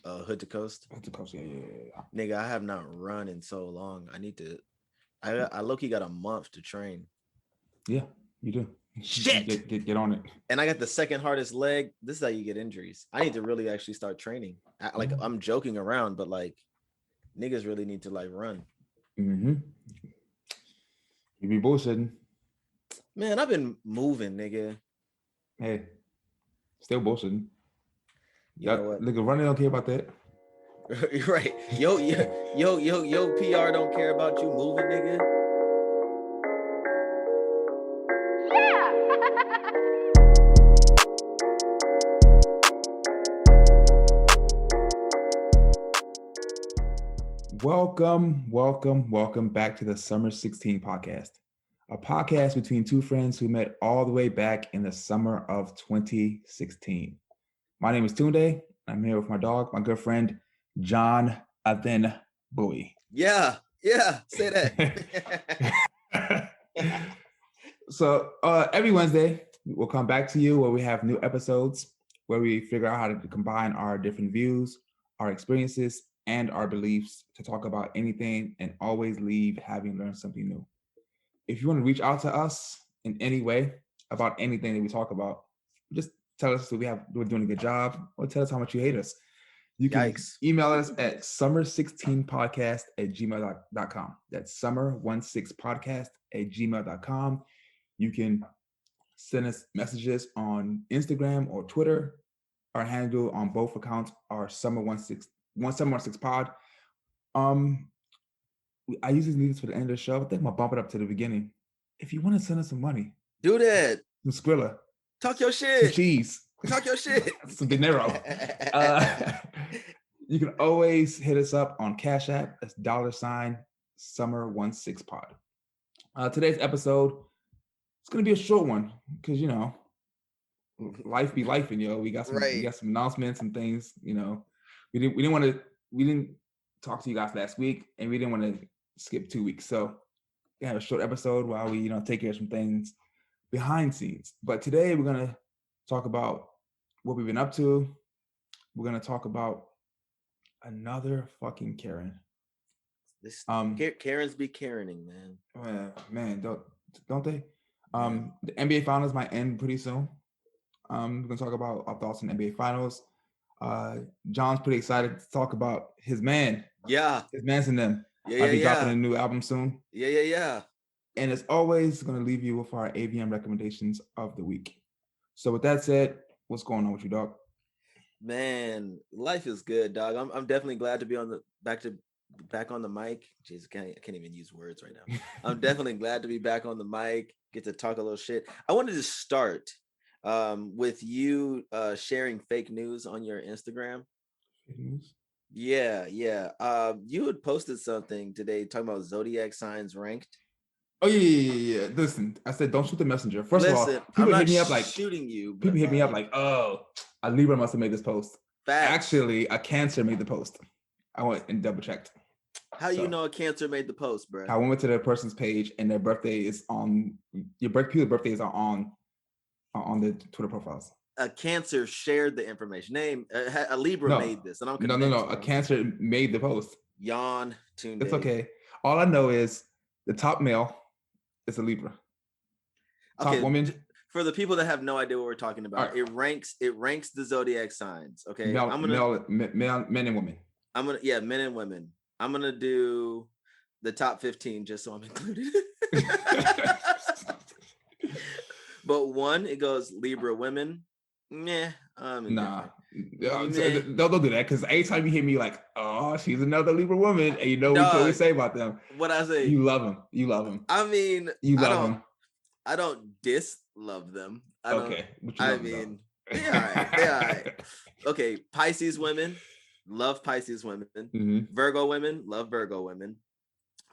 Hood to Coast. Hood to Coast, yeah. Nigga, I have not run in so long. I need to. I low-key got a month to train. Yeah, you do. Shit. Get on it. And I got the second hardest leg. This is how you get injuries. I need to really actually start training. I'm joking around, but like niggas really need to like run. Mm-hmm. You be bullshitting. Man, I've been moving, nigga. Hey, still bullshitting. You know what? Nigga, running don't care about that. Right. Yo, PR don't care about you moving, nigga. Welcome back to the Summer 16 podcast, a podcast between two friends who met all the way back in the summer of 2016. My name is Tunde. I'm here with my dog, my good friend, John Athen Bowie. Yeah, say that. So every Wednesday, we'll come back to you where we have new episodes where we figure out how to combine our different views, our experiences, and our beliefs to talk about anything and always leave having learned something new. If you want to reach out to us in any way about anything that we talk about, just tell us that we're doing a good job, or tell us how much you hate us. You can email us at summer16podcast@gmail.com. That's summer16podcast@gmail.com. You can send us messages on Instagram or Twitter. Our handle on both accounts are summer16pod. I usually leave this for the end of the show. I think I'm gonna bump it up to the beginning. If you want to send us some money, do that. Some Skrilla. Talk your shit. Some cheese. Talk your shit. Some dinero. You can always hit us up on Cash App. That's $summer16pod. Today's episode, it's gonna be a short one because life be life, and we got some announcements and things. We didn't talk to you guys last week, and we didn't want to skip 2 weeks, so we have a short episode while we take care of some things behind scenes. But today we're gonna talk about what we've been up to. We're gonna talk about another fucking Karen. Karens be Karening, man. Man, don't they? The NBA finals might end pretty soon. We're gonna talk about our thoughts on the NBA finals. John's pretty excited to talk about his man. Yeah, his man's in them. Yeah, be dropping a new album soon. Yeah. And as always, going to leave you with our AVM recommendations of the week. So with that said, what's going on with you, dog? Man, life is good, dog. I'm definitely glad to be back on the mic. Jeez, I can't even use words right now. I'm definitely glad to be back on the mic. Get to talk a little shit. I wanted to start with you sharing fake news on your Instagram. Fake news? Yeah. You had posted something today talking about zodiac signs ranked. Oh yeah. Listen, I said don't shoot the messenger. First of all, people hit me up like shooting you. People hit me up like, oh, a Libra must have made this post. Facts. Actually, a Cancer made the post. I went and double checked. How you know a Cancer made the post, bro? I went to the person's page and their birthday is on people's birthdays are on the Twitter profiles. A Cancer shared the information. A Libra made this, and I'm convinced. No. A Cancer made the post. Yawn. Tunde. It's okay. All I know is the top male is a Libra. Top woman. For the people that have no idea what we're talking about, right. It ranks the zodiac signs. Okay, men and women. Men and women. I'm gonna do the top 15 just so I'm included. But one, it goes Libra women. Nah. Don't do that, because anytime you hear me like, oh, she's another Libra woman, and what you always say about them. What I say? You love them. I mean, you love them. I don't love them. Okay. They're all right. Okay, Pisces women, love Pisces women. Mm-hmm. Virgo women, love Virgo women.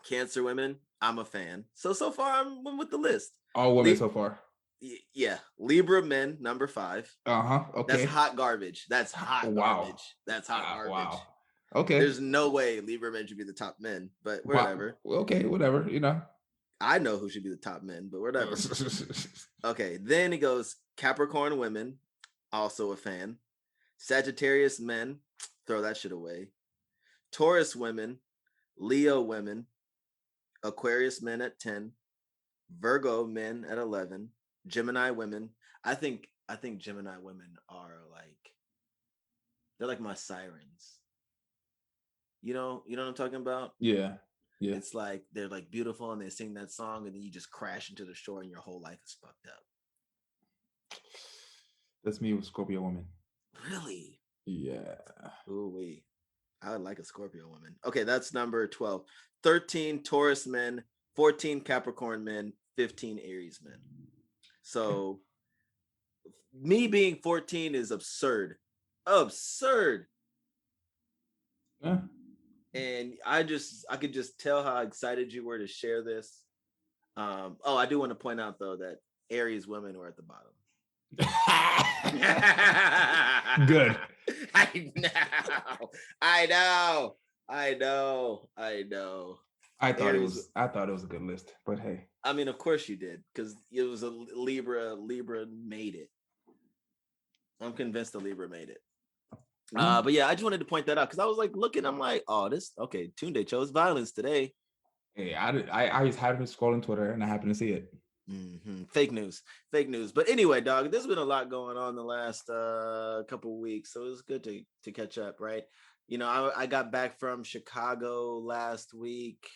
Cancer women, I'm a fan. So far, I'm with the list. All women so far. Yeah, Libra men, number 5. Okay. That's hot garbage. That's hot garbage. That's hot garbage. Wow. Okay. There's no way Libra men should be the top men, but whatever. Wow. Okay, whatever. I know who should be the top men, but whatever. Okay, then it goes Capricorn women, also a fan. Sagittarius men, Throw that shit away. Taurus women, Leo women, Aquarius men at 10, Virgo men at 11, Gemini women. I think Gemini women are like they're like my sirens. You know what I'm talking about? Yeah. Yeah. It's like they're like beautiful and they sing that song and then you just crash into the shore and your whole life is fucked up. That's me with Scorpio woman. Really? Yeah. Ooh wee. I would like a Scorpio woman. Okay, that's number 12. 13 Taurus men, 14 Capricorn men, 15 Aries men. So me being 14 is absurd. Absurd. Yeah. And I could just tell how excited you were to share this. I do want to point out though that Aries women were at the bottom. Good. I know. I thought it was a good list, but hey. I mean, of course you did, because it was a Libra. Libra made it. I'm convinced the Libra made it. But yeah, I just wanted to point that out because I was like looking, I'm like, oh, this okay. Tunde chose violence today. Hey, I just happened to scroll on Twitter and I happened to see it. Mm-hmm. Fake news. But anyway, dog, there's been a lot going on the last couple of weeks, so it was good to catch up, right? I got back from Chicago last week.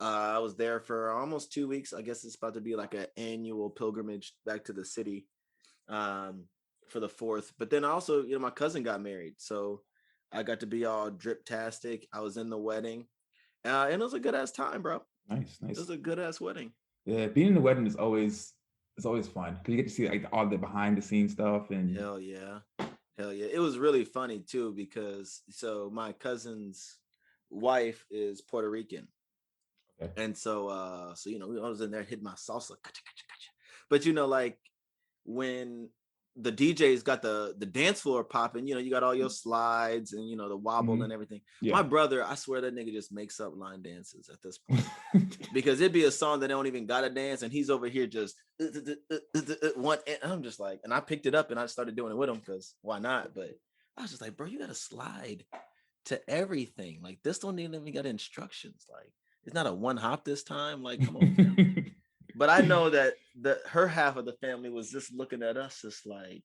I was there for almost 2 weeks. I guess it's about to be like an annual pilgrimage back to the city for the 4th. But then also, my cousin got married, so I got to be all drip-tastic. I was in the wedding, and it was a good ass time, bro. Nice. It was a good ass wedding. Yeah, being in the wedding is always fun because you get to see like all the behind the scenes stuff and hell yeah. It was really funny too because so my cousin's wife is Puerto Rican. Okay. And so I was in there hitting my salsa, but like when the DJ's got the dance floor popping, you got all your slides and the wobble and everything. Yeah. My brother, I swear that nigga just makes up line dances at this point because it'd be a song that they don't even gotta dance, and he's over here just one. And I'm just like, and I picked it up and I started doing it with him because why not? But I was just like, bro, you gotta slide to everything. Like this don't even got instructions. Like it's not a one hop this time. Like come on. But I know that her half of the family was just looking at us just like,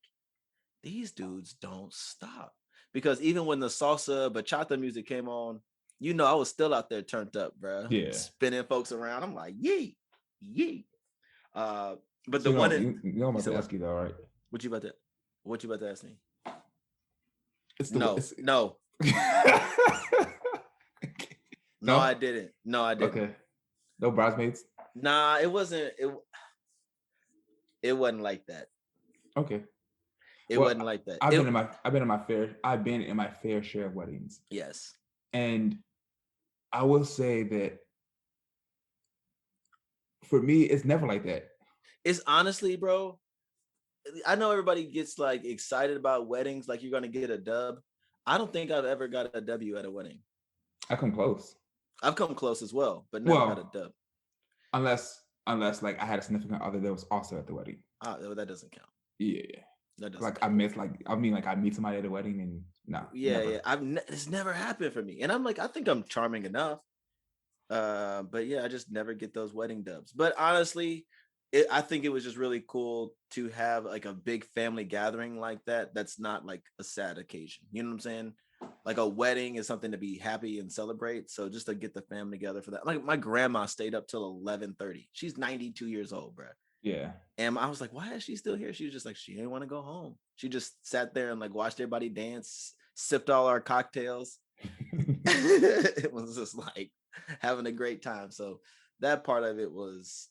these dudes don't stop. Because even when the salsa bachata music came on, I was still out there turned up, bro. Yeah. Spinning folks around. I'm like, yee. But so I'm about to ask you though, right? What you about to ask me? No. No, I didn't. Okay. No bridesmaids? Nah, it wasn't. It wasn't like that. Okay. It wasn't like that. I've been in my fair share of weddings. Yes. And I will say that for me, it's never like that. It's honestly, bro. I know everybody gets like excited about weddings, like you're gonna get a dub. I don't think I've ever got a W at a wedding. I come close. I've come close as well, but never got a dub. Unless like I had a significant other that was also at the wedding. That doesn't count. Yeah. That doesn't count. I meet somebody at a wedding and no. Yeah. It's never happened for me, and I'm like, I think I'm charming enough. But yeah, I just never get those wedding dubs. But honestly, I think it was just really cool to have like a big family gathering like that. That's not like a sad occasion. You know what I'm saying? Like a wedding is something to be happy and celebrate. So just to get the family together for that. Like my grandma stayed up till 11:30. She's 92 years old, bro. Yeah. And I was like, why is she still here? She was just like, she didn't want to go home. She just sat there and like watched everybody dance, sipped all our cocktails. It was just like having a great time. So that part of it was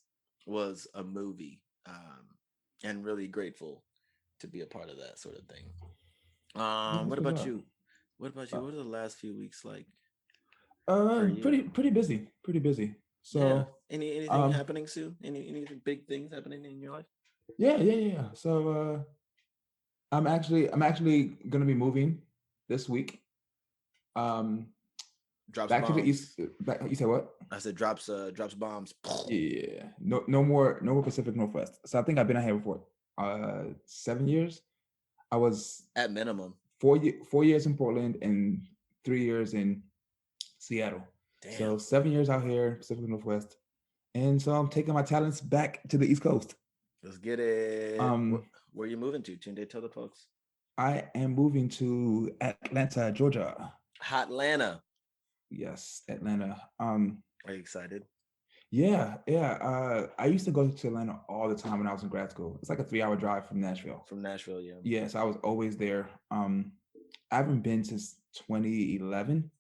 a movie, and really grateful to be a part of that sort of thing. What about you? What are the last few weeks like? Pretty busy. So yeah. Anything happening soon? Any big things happening in your life? Yeah. So I'm actually gonna be moving this week. Drops back bombs. To the east. You said what? I said drops bombs. Yeah. No more Pacific Northwest. So I think I've been out here for 7 years. I was at minimum. 4 years in Portland and 3 years in Seattle. Damn. So 7 years out here, Pacific Northwest. And so I'm taking my talents back to the East Coast. Let's get it. Where are you moving to? Tunde, tell the folks. I am moving to Atlanta, Georgia. Hotlanta. Yes, Atlanta. Are you excited? Yeah. I used to go to Atlanta all the time when I was in grad school. It's like a 3-hour drive from Nashville. Yeah. Yes, I was always there. I haven't been since 2011.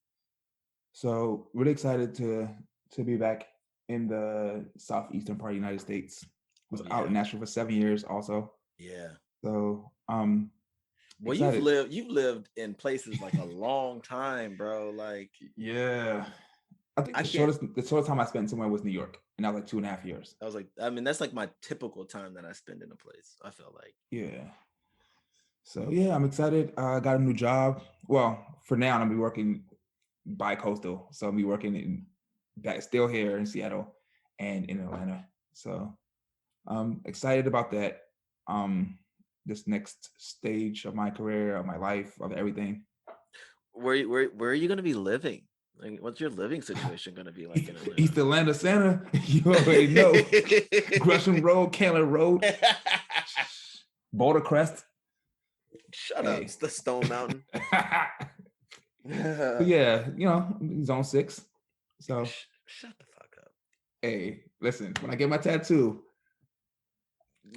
So really excited to be back in the southeastern part of the United States. Was out in Nashville for 7 years also. Yeah. So well, excited. you've lived in places like a long time, bro. Like, yeah. I think the shortest time I spent somewhere was New York, and that was like 2.5 years. I was like, I mean, that's like my typical time that I spend in a place. I felt like. Yeah. So yeah, I'm excited. I got a new job. Well, for now, I'll be working bi-coastal, so I'll be working still here in Seattle and in Atlanta. So I'm excited about that. This next stage of my career, of my life, of everything. Where are you going to be living? Like, what's your living situation going to be like in Atlanta? East Atlanta Center. You already know. Gresham Road, Candler Road, Boulder Crest. Shut up. It's the Stone Mountain. Yeah, Zone 6. So shut the fuck up. Hey, listen, when I get my tattoo,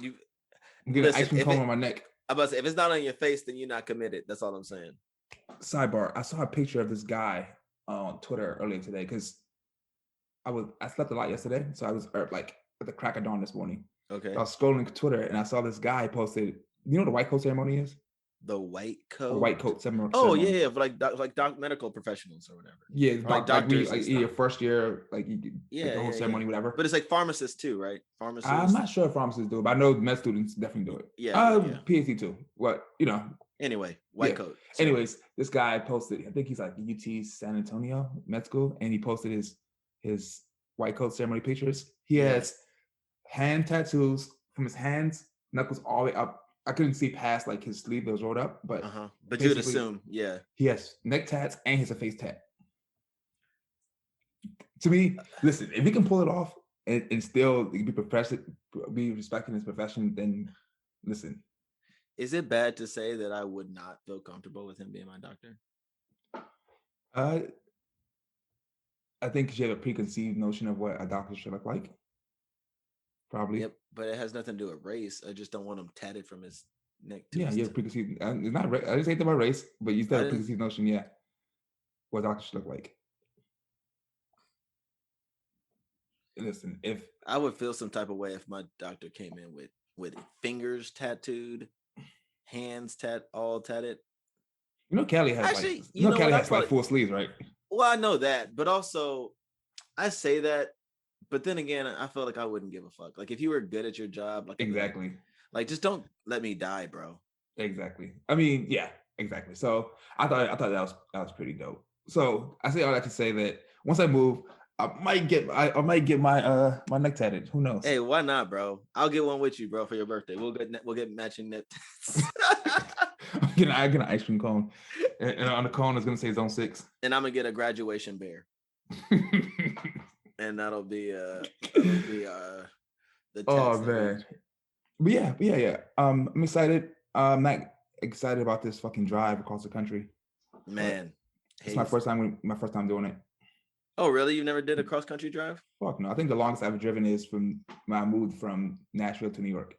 I'm getting an ice cream cone on my neck. I'm about to say, if it's not on your face, then you're not committed. That's all I'm saying. Sidebar, I saw a picture of this guy on Twitter earlier today because I slept a lot yesterday, so I was like at the crack of dawn this morning. Okay. So I was scrolling Twitter and I saw this guy posted. You know what the white coat ceremony is? The white coat. A white coat ceremony. Oh yeah, for like medical professionals or whatever. Yeah, like doctors. Like your first year, like the whole ceremony, whatever. But it's like pharmacists too, right? Pharmacists. I'm not sure if pharmacists do it, but I know med students definitely do it. Yeah. PhD too. What Anyway, white coat. Anyways, this guy posted. I think he's like UT San Antonio Med School, and he posted his white coat ceremony pictures. He has hand tattoos from his hands, knuckles all the way up. I couldn't see past like his sleeve that was rolled up, but you'd assume, he has neck tats and he has a face tat. To me, listen, if he can pull it off and still be respecting his profession, then listen. Is it bad to say that I would not feel comfortable with him being my doctor? I think you have a preconceived notion of what a doctor should look like. Probably. Yep, but it has nothing to do with race. I just don't want him tatted from his neck to you have preconceived. It's not. I didn't say anything about race, but you still have a preconceived notion. Yeah, what a doctor should look like. Listen, if I would feel some type of way if my doctor came in with fingers tattooed, hands all tatted. Kelly has Kelly has like full sleeves, right? Well, I know that, but also I say that, but then again, I feel like I wouldn't give a fuck. Like if you were good at your job, like exactly, like just don't let me die, bro. Exactly. I mean, yeah, exactly. So I thought that was pretty dope. So I say all that to say that once I move, I might get my my neck tatted. Who knows? Hey, why not, bro? I'll get one with you, bro, for your birthday. We'll get matching neck tats. I get an ice cream cone, and on the cone it's gonna say Zone 6. And I'm gonna get a graduation bear. And that'll be the oh man. But yeah. I'm excited. I'm not excited about this fucking drive across the country. Man, it's my first time doing it. Oh, really? You never did a cross country drive? Fuck no. I think the longest I've driven is from when I moved from Nashville to New York.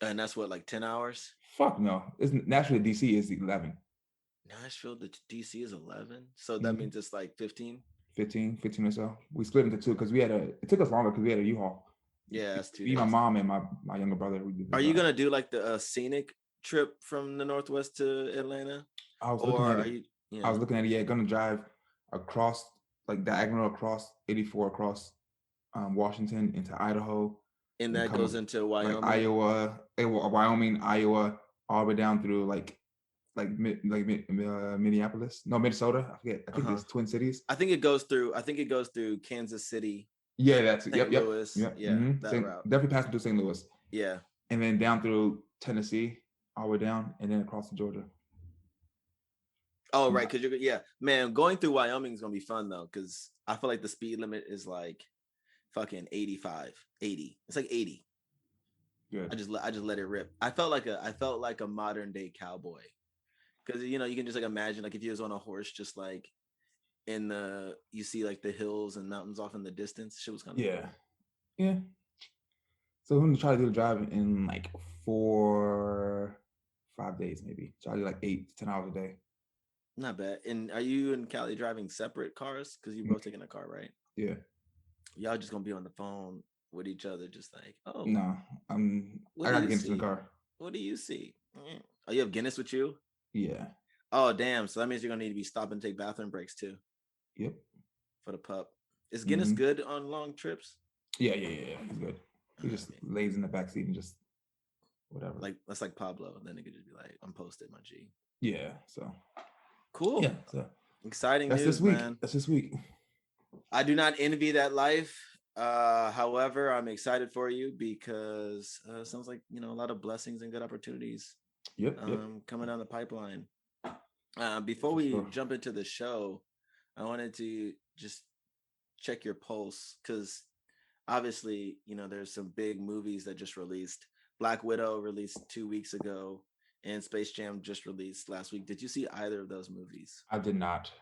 And that's what, like 10 hours? Fuck no. It's Nashville to DC is 11. Nashville to DC is 11? So that means it's like 15? 15 or so. We split into two because it took us longer because we had a U-Haul. Yeah, that's 2 days. My mom and my younger brother. Are you gonna do like the scenic trip from the Northwest to Atlanta? I was looking at it. Yeah, gonna drive across, like diagonal across 84 across Washington into Idaho. And that goes into Wyoming, like Wyoming, Iowa, all the way down through Minneapolis. No, Minnesota. I forget. I think it's Twin Cities. I think it goes through Kansas City. Yeah, that's it. St. Louis. Yep. Yeah, that route. Definitely passing through St. Louis. Yeah. And then down through Tennessee, all the way down, and then across to Georgia. Oh, right, because yeah, man, going through Wyoming is gonna be fun though, because I feel like the speed limit is like fucking 85, 80. It's like 80. Good. I just let it rip. I felt like a modern day cowboy, because you know you can just like imagine like if you was on a horse, just like in the you see like the hills and mountains off in the distance. Shit was kind of Yeah. cool. Yeah. So I'm gonna try to do the drive in like 5 days, maybe. Try to do like 8 to 10 hours a day. Not bad. And are you and Callie driving separate cars? Because you both taking a car, right? Yeah. Y'all just gonna be on the phone with each other, just like, oh, No, what I do gotta you get into the see? car. What do you see? Oh, you have Guinness with you? Yeah. Oh, damn. So that means you're gonna need to be stopping and take bathroom breaks too Yep. for the pup. Is Guinness Mm-hmm. good on long trips? Yeah. He's good. He just lays in the back seat and just whatever. Like that's like Pablo. Then it could just be like, I'm posted, my G. Yeah. So Cool. yeah. So Exciting that's news, this week. man. That's this week. I do not envy that life. However, I'm excited for you because it sounds like a lot of blessings and good opportunities Yep. coming down the pipeline. Before For we sure. jump into the show, I wanted to just check your pulse because obviously, there's some big movies that just released. Black Widow released 2 weeks ago, and Space Jam just released last week. Did you see either of those movies? I did not.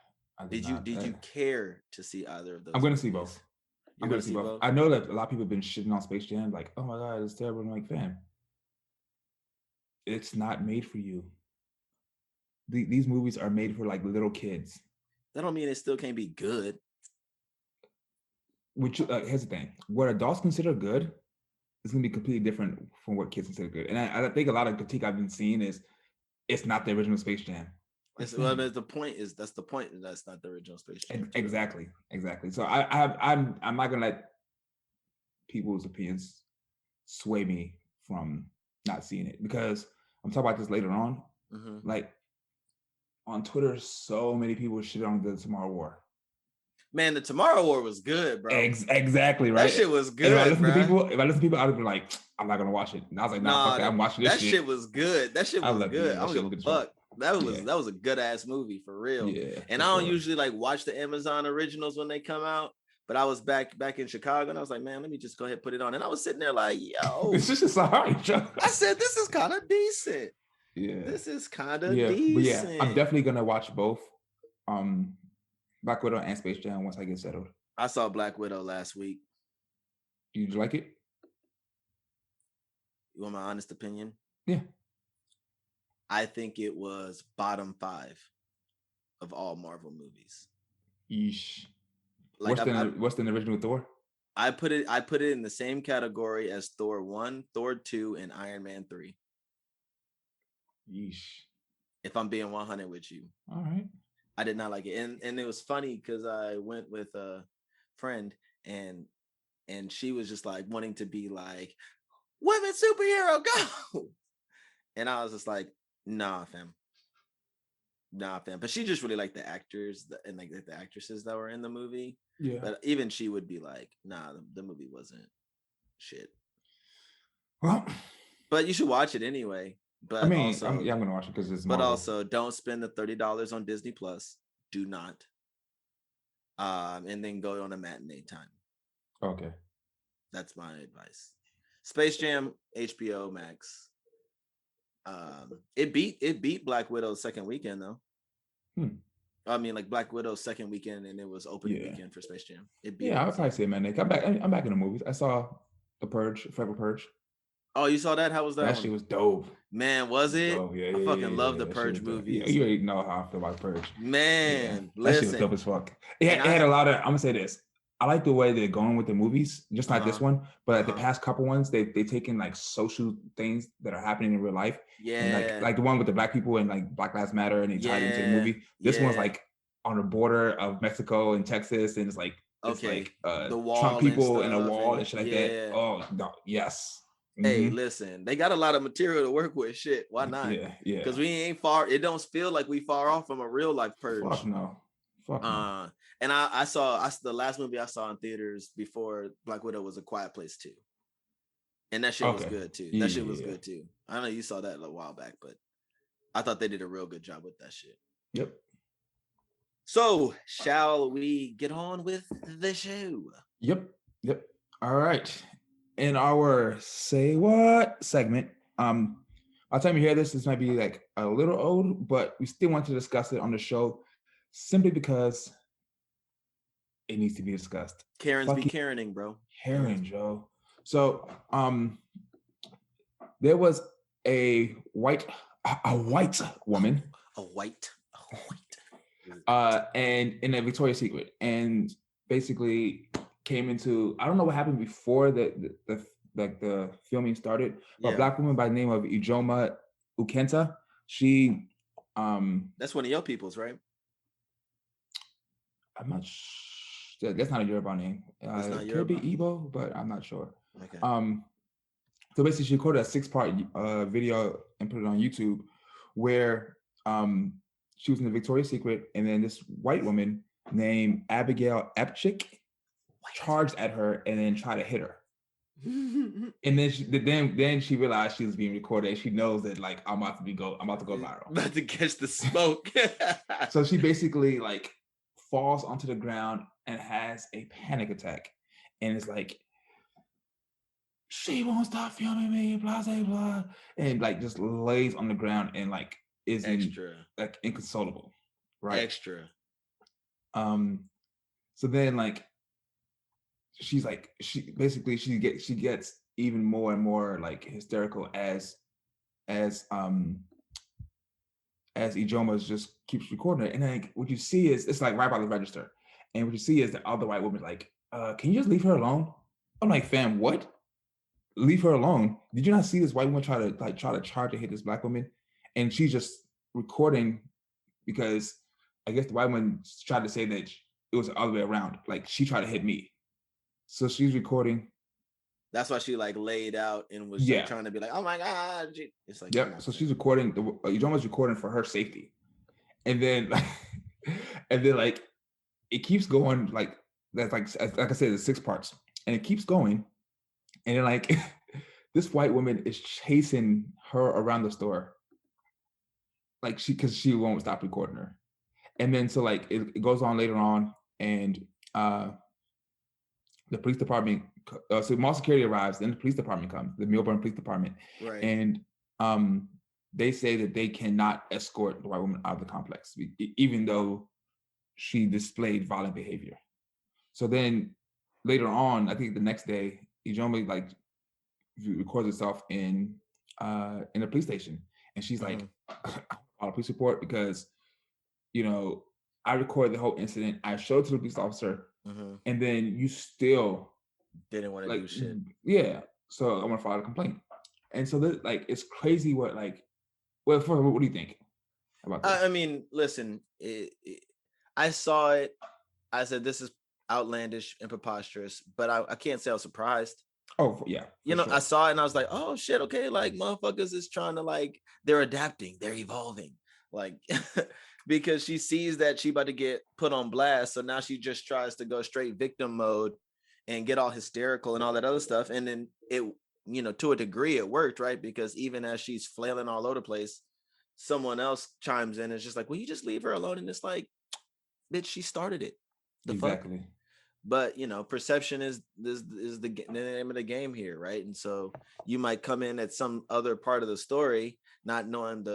Did you care to see either of those? I'm going to movies? see both. You're going to see both? I know that a lot of people have been shitting on Space Jam, like, oh my God, it's terrible. I'm like, fam, it's not made for you. These movies are made for like little kids. That don't mean it still can't be good. Which here's the thing: what adults consider good is going to be completely different from what kids consider good. And I think a lot of critique I've been seeing is it's not the original Space Jam. That's the point. That's the point. That's not the original Space Jam. Exactly. So I'm not gonna let people's opinions sway me from not seeing it, because I'm talking about this later on. Mm-hmm. Like on Twitter, so many people shit on the Tomorrow War. Man, the Tomorrow War was good, bro. Exactly, right. That shit was good. If I listen to people, I'd be like, I'm not gonna watch it. And I was like, nah, fuck that. I'm watching this shit. That shit was good. That shit was good. I don't give a fuck. That was a good ass movie for real. Yeah. And I don't usually like watch the Amazon originals when they come out. But I was back in Chicago and I was like, man, let me just go ahead and put it on. And I was sitting there like, yo, this is just all right, Joe. I said, this is kind of decent. Yeah. This is kind of decent. But yeah, I'm definitely gonna watch both. Black Widow and Space Jam once I get settled. I saw Black Widow last week. Did you like it? You want my honest opinion? Yeah. I think it was bottom 5 of all Marvel movies. Yeesh. Like what's the original Thor? I put it in the same category as Thor 1, Thor 2, and Iron Man 3. Yeesh. If I'm being 100 with you. All right. I did not like it. And it was funny because I went with a friend and she was just like wanting to be like, women superhero, go. And I was just like, nah, fam. But she just really liked the actors and like the actresses that were in the movie. Yeah. But even she would be like, nah, the movie wasn't shit. Well, but you should watch it anyway. But I mean, also, I'm gonna watch it because it's. But Marvel. also, don't spend the $30 on Disney Plus. Do not. And then go on a matinee time. Okay. That's my advice. Space Jam, HBO Max. It beat Black Widow's second weekend though. I mean, like Black Widow's second weekend, and it was opening weekend for Space Jam. It beat. Yeah, I'll probably see it, man. I'm back in the movies. I saw The Purge, Forever Purge. Oh, you saw that? How was that? That shit was dope. Man, was it? Yeah, I fucking love the Purge movies. Yeah, you already know how I feel about Purge. Man, listen. That shit was dope as fuck. It had a lot of, I'm gonna say this. I like the way they're going with the movies, just not this one, but the past couple ones, they taken like social things that are happening in real life. Yeah. And like the one with the black people and like Black Lives Matter, and they tied into the movie. This one's like on the border of Mexico and Texas, and it's like the wall, Trump people and a wall and shit like that. Oh no, yes. Hey, listen, they got a lot of material to work with. Shit, why not? Yeah. Because we ain't far. It don't feel like we far off from a real life Purge. Fuck no. And I saw the last movie I saw in theaters before Black Widow was A Quiet Place 2. And that shit was good too. That shit was good too. I know you saw that a while back, but I thought they did a real good job with that shit. Yep. So, shall we get on with the show? Yep. All right. In our Say What segment, by the time you hear this, this might be like a little old, but we still want to discuss it on the show simply because it needs to be discussed. Karen's be Karening, bro. Karen, Joe. So, there was a white woman, a white, and in a Victoria's Secret, and basically came into, I don't know what happened before the filming started, but a black woman by the name of Ijoma Ukenta, she that's one of your people's, right? I'm not that's not a Yoruba name. It could be Igbo, but I'm not sure. Okay. So basically, she recorded a 6-part video and put it on YouTube, where she was in the Victoria's Secret, and then this white woman named Abigail Epchick charged at her and then tried to hit her. And then she realized she was being recorded. She knows that like I'm about to go viral. About to catch the smoke. So she basically like falls onto the ground and has a panic attack, and it's like, she won't stop filming me, blah blah blah, and like just lays on the ground and like is like inconsolable, right? Extra. So then like she gets even more and more like hysterical as Ijoma just keeps recording it, and then like, what you see is it's like right by the register, and what you see is the other white woman's like, can you just leave her alone? I'm like, fam, what? Leave her alone. Did you not see this white woman try to charge to hit this black woman? And she's just recording because I guess the white woman tried to say that it was the other way around. Like she tried to hit me. So she's recording. That's why she like laid out and was like, trying to be like, oh my God. It's like, so she's recording. Ijoma's recording for her safety. And then like it keeps going like that's like I said, it's 6 parts. And it keeps going. And then like this white woman is chasing her around the store, like because she won't stop recording her. And then so like it goes on later on, and the police department, so mall security arrives, then the police department comes, the Melbourne Police Department, right? And they say that they cannot escort the white woman out of the complex, even though she displayed violent behavior. So then later on, I think the next day, Ijoma like records herself in a police station, and she's like, "I'll police report because, I recorded the whole incident. I showed it to the police officer, and then you still didn't want to do shit." Yeah, so I'm gonna file a complaint. And so this, like, it's crazy. What do you think about this? I mean, listen, I saw it. I said, this is outlandish and preposterous, but I can't say I was surprised. Oh yeah, sure. I saw it and I was like, oh shit, okay, like motherfuckers is trying to like, they're adapting, they're evolving, like because she sees that she about to get put on blast, so now she just tries to go straight victim mode and get all hysterical and all that other stuff. And then it, to a degree it worked, right? Because even as she's flailing all over the place, someone else chimes in and it's just like, well, you just leave her alone. And it's like, bitch, she started it. Exactly. Fuck? But perception is the name of the game here, right? And so you might come in at some other part of the story not knowing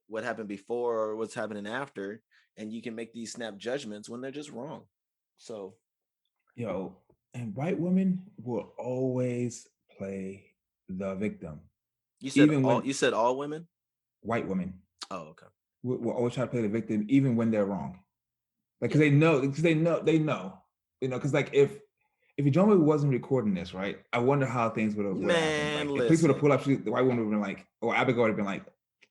what happened before or what's happening after, and you can make these snap judgments when they're just wrong. So and white women will always play the victim. You said all women? White women. Oh, okay. Will always try to play the victim even when they're wrong. Like, because they know. Because like if Ijoma wasn't recording this, right, I wonder how things would have happened. Like, if police would have pulled up, the white woman would have been like, or Abigail would have been like,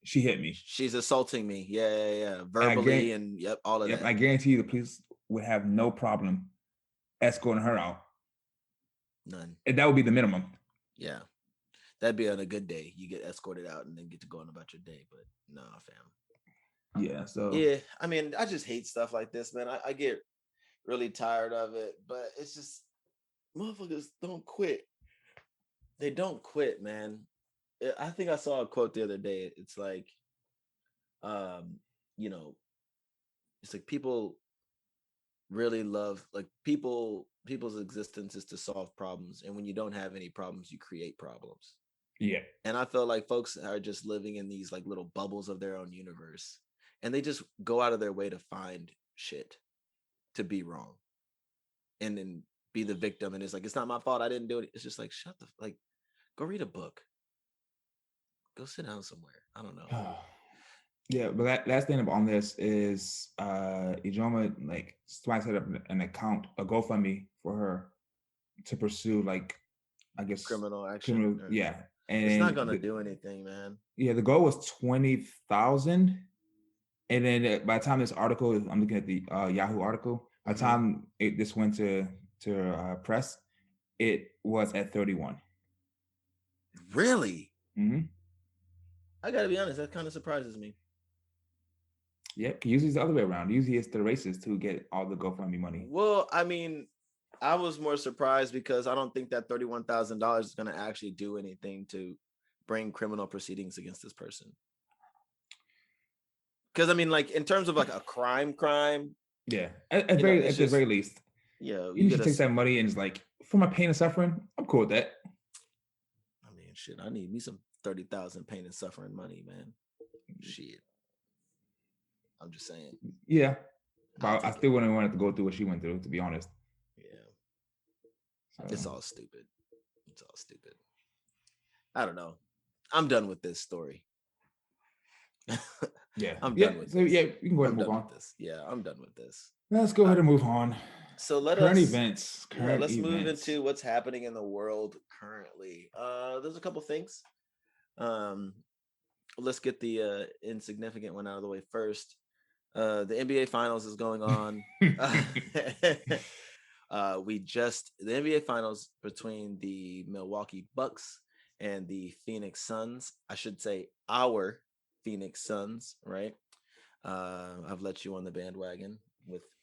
she hit me. She's assaulting me. Yeah. Verbally and yep, all of that. I guarantee you the police would have no problem escorting her out. None. And that would be the minimum. Yeah. That'd be on a good day. You get escorted out and then get to go on about your day. But no, fam. Yeah. So yeah, I mean, I just hate stuff like this, man. I get really tired of it, but it's just motherfuckers don't quit. They don't quit, man. I think I saw a quote the other day. It's like, it's like people really love like people's existence is to solve problems, and when you don't have any problems, you create problems. Yeah. And I feel like folks are just living in these like little bubbles of their own universe, and they just go out of their way to find shit to be wrong and then be the victim. And it's like, it's not my fault, I didn't do it. It's just like, shut the like, go read a book, go sit down somewhere, I don't know. Yeah, but last thing on this is Ijoma, like somebody set up an account, a GoFundMe for her to pursue like, I guess, Criminal action, criminal, yeah. it's not And gonna do anything, man. the goal was 20,000. And then by the time this article, I'm looking at the Yahoo article, by the time this went to press, it was at 31. Really? Mm-hmm. I gotta be honest, that kind of surprises me. Yeah, usually it's the other way around. Usually it's the racists who get all the GoFundMe money. Well, I mean, I was more surprised because I don't think that $31,000 is going to actually do anything to bring criminal proceedings against this person. Because I mean, like in terms of like a crime, yeah, at the very least, yeah, you should take that money and it's like, for my pain and suffering, I'm cool with that. I mean, shit, I need me some 30,000 pain and suffering money, man. Shit, I'm just saying. Yeah, but I still wouldn't want to go through what she went through, to be honest. Yeah, so. It's all stupid. It's all stupid. I don't know. I'm done with this story. Yeah, I'm done with so this. Yeah, you can go ahead and move on. Yeah, I'm done with this. Let's go ahead and move on. So current events. Let's move into what's happening in the world currently. There's a couple things. Let's get the insignificant one out of the way first. The NBA Finals is going on. The NBA Finals between the Milwaukee Bucks and the Phoenix Suns. I should say our Phoenix Suns, right? I've let you on the bandwagon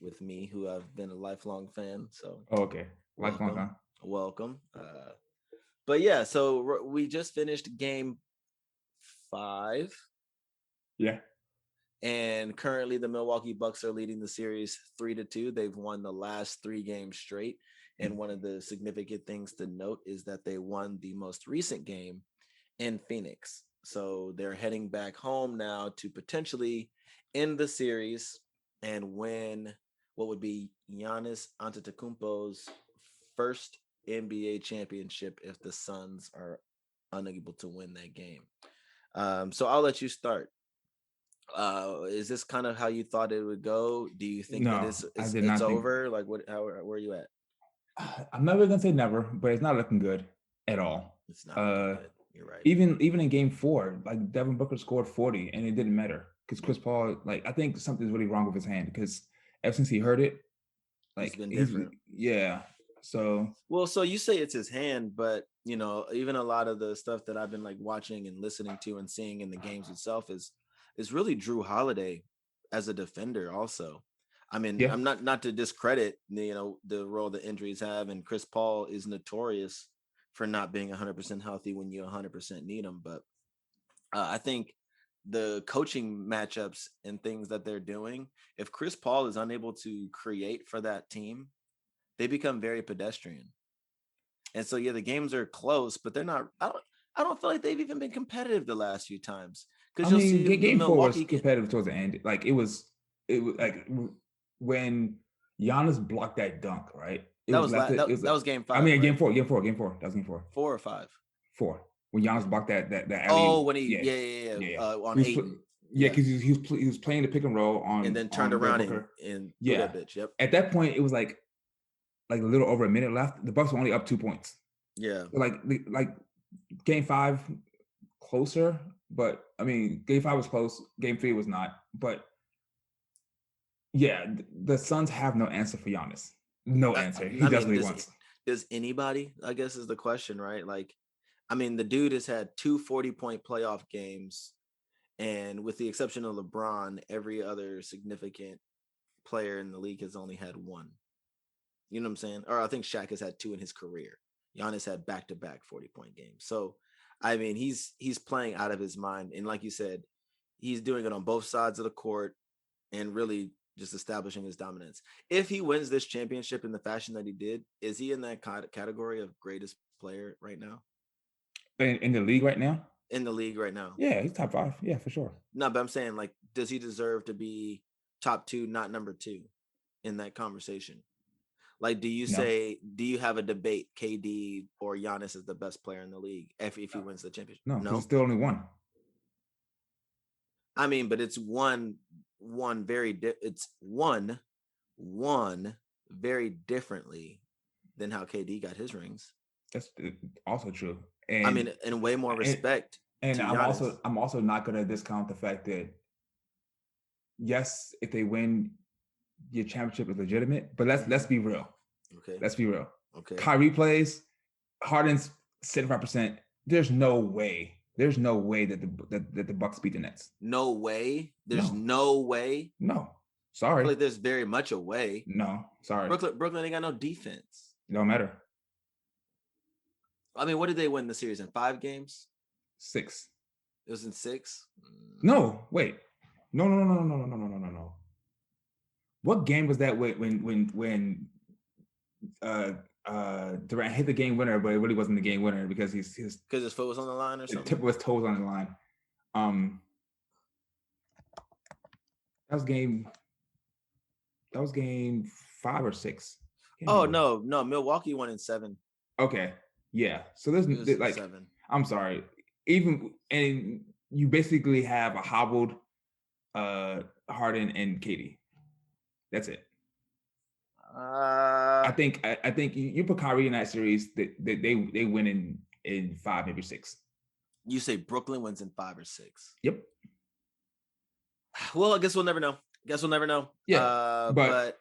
with me, who I've been a lifelong fan. So, okay, lifelong, huh? Welcome. But yeah, so we just finished Game 5. Yeah. And currently, the Milwaukee Bucks are leading the series 3-2. They've won the last 3 games straight. And one of the significant things to note is that they won the most recent game in Phoenix. So they're heading back home now to potentially end the series and win what would be Giannis Antetokounmpo's first NBA championship if the Suns are unable to win that game. So I'll let you start. Is this kind of how you thought it would go? Do you think that it's over? Like, where are you at? I'm never gonna say never, but it's not looking good at all. It's not looking good. You're right. Even in Game 4, like Devin Booker scored 40, and it didn't matter because Chris Paul, like, I think something's really wrong with his hand because ever since he hurt it, like, it's been different. Yeah. So you say it's his hand, but you know, even a lot of the stuff that I've been like watching and listening to and seeing in the games itself is really Drew Holiday as a defender also. I mean, I'm not to discredit, you know, the role that injuries have, and Chris Paul is notorious for not being 100% healthy when you 100% need him. But I think the coaching matchups and things that they're doing, if Chris Paul is unable to create for that team, they become very pedestrian. And so, yeah, the games are close, but they're not. I don't feel like they've even been competitive the last few times. Because Game 4 was competitive towards the end. Like it was like when Giannis blocked that dunk, right? That was Game 5. I mean, right? Game 4. That was Game 4. 4 or 5. 4. When Giannis blocked that alley. Oh, when he on Ayton. Yeah, because he was playing the pick and roll on, and then turned around and that bitch. Yep. At that point, it was like a little over a minute left. The Bucks were only up 2 points. Yeah. So like Game 5 closer, but I mean, Game 5 was close. Game 3 was not. But yeah, the Suns have no answer for Giannis. No answer. He does what he wants. Does anybody? I guess is the question, right? Like, I mean, the dude has had 2 40-point playoff games, and with the exception of LeBron, every other significant player in the league has only had 1. You know what I'm saying? Or I think Shaq has had 2 in his career. Giannis had back-to-back 40-point games. So, I mean, he's playing out of his mind. And like you said, he's doing it on both sides of the court. And really, just establishing his dominance. If he wins this championship in the fashion that he did, is he in that category of greatest player right now? In the league right now? In the league right now? Yeah, he's top 5. Yeah, for sure. No, but I'm saying, like, does he deserve to be top 2, not number 2 in that conversation? Like, do you have a debate KD or Giannis is the best player in the league if he wins the championship? No, because it's still only one. I mean, but it's one very differently than how KD got his rings. That's also true. And I mean, and way more respect. And I'm also not going to discount the fact that, yes, if they win, your championship is legitimate. But let's be real. Okay. Let's be real. Okay. Kyrie plays. Harden's 75%. There's no way that the Bucks beat the Nets. No way. There's no way. No. Sorry. Like, there's very much a way. No. Sorry. Brooklyn ain't got no defense. Don't matter. I mean, what did they win the series in? 5 games? 6. It was in 6? No, wait. No. What game was that when Durant hit the game winner, but it really wasn't the game winner because his foot was on the line or something? The tip of his toes on the line. That was game 5 or 6. Oh, no. Milwaukee won in 7. Okay. Yeah. So there's like 7. I'm sorry. And you basically have a hobbled Harden and KD. That's it. I think you put Kyrie in that series that they win in 5, maybe 6. You say Brooklyn wins in 5 or 6. Yep. Well, I guess we'll never know. Yeah. But